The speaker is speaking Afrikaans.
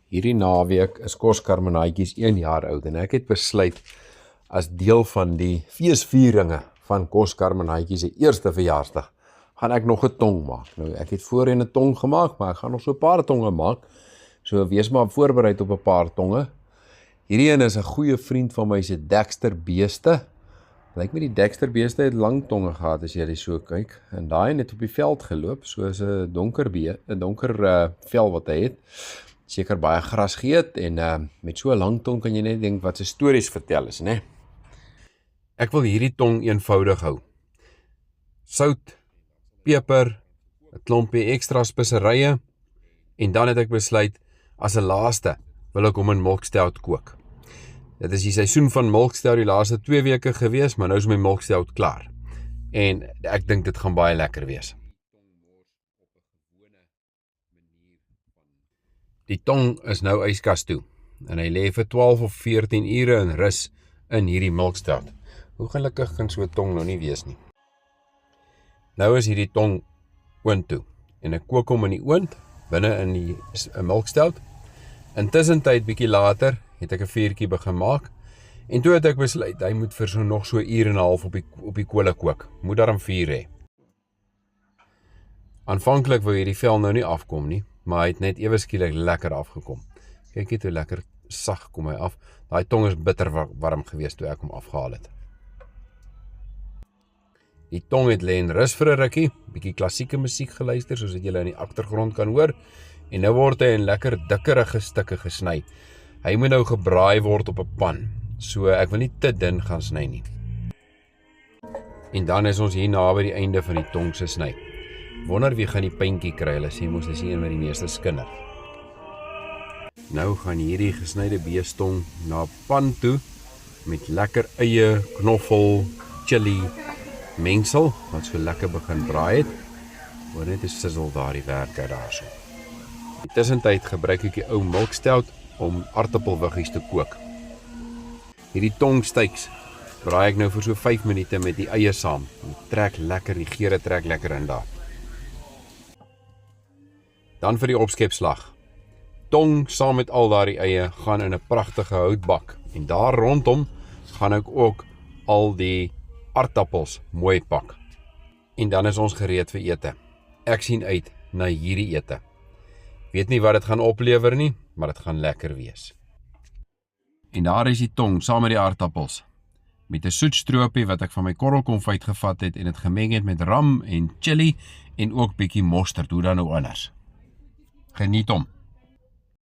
Hierdie naweek is koskarmenaatjies 1 jaar oud en ek het besluit as deel van die feesvieringe van koskarmenaatjies se eerste verjaarsdag gaan ek nog 'n tong maak. Nou ek het voorheen 'n tong gemaak, maar ek gaan nog so 'n paar tonge maak. So wees maar voorberei op 'n paar tonge. Hierdie een is 'n goeie vriend van my se Dexter beeste. Lyk my die Dexter beeste het lang tonge gehad as jy dit so kyk. En daai het op die veld geloop soos 'n donker vel wat hy het. Seker baie gras geëet en met so 'n lang tong kan jy net dink wat se stories vertel is, né? Ek wil hierdie tong eenvoudig hou. Sout, peper, 'n klompie ekstra speserye en dan het ek besluit as 'n laaste wil ek hom in milkstout kook. Dit is die seisoen van milkstout die laaste 2 weke gewees, maar nou is my milkstout klaar. En ek dink dit gaan baie lekker wees. Die tong is nou yskas toe en hy lê vir 12 of 14 ure in rus in hierdie milkstout. Hoe gelukkig kan so 'n tong nou nie wees nie. Nou is hierdie tong oond toe en ek kook hom in die oond binne in die milkstout. Intussen tyd bietjie later het ek 'n vuurtjie begin maak en toe het ek besluit hy moet vir nog so 1 uur en 'n half op die kole kook. Moet daarom vuur hê. Aanvanklik wou hierdie vel nou nie afkom nie, maar hy het net ewe skielik lekker afgekom. Kyk net hoe lekker sag kom hy af. Daai tong is bitter warm gewees toe ek hom afgehaal het. Die tong het lê in rus vir 'n rukkie, bietjie klassieke musiek geluister soos wat julle in die agtergrond kan hoor. En nou word hy in lekker dikkerige stukke gesny. Hy moet nou gebraai word op 'n pan, so ek wil nie te dun gaan sny nie. En dan is ons hier naby die einde van die tong se sny. Wonder wie gaan die puntjie kry, hulle sê mos dis een met die meeste skinder. Nou gaan hierdie gesnyde beestong na 'n pan toe met lekker eie, knoffel, chili, mengsel, wat so lekker begin braai het. Hoor net 'n sizzle daardie werk uit daarso. In die tussentyd gebruik ek die ou milkstout om aartappelwiggies te kook. Hierdie tongsteaks braai ek nou vir so 5 minute met die eie saam. Die trek lekker, die geure trek lekker in daar. Dan vir die opskepslag. Tong saam met al daardie eie gaan in 'n pragtige houtbak en daar rondom gaan ek ook al die aartappels mooi pak. En dan is ons gereed vir ete. Ek sien uit na hierdie ete. Weet nie wat dit gaan oplewer nie, maar dit gaan lekker wees. En daar is die tong saam met die aartappels. Met 'n soetstroopie wat ek van my korrelkonfyt gevat het en dit gemeng het met ram en chili en ook bietjie mosterd, hoe dan nou anders. Geniet hom.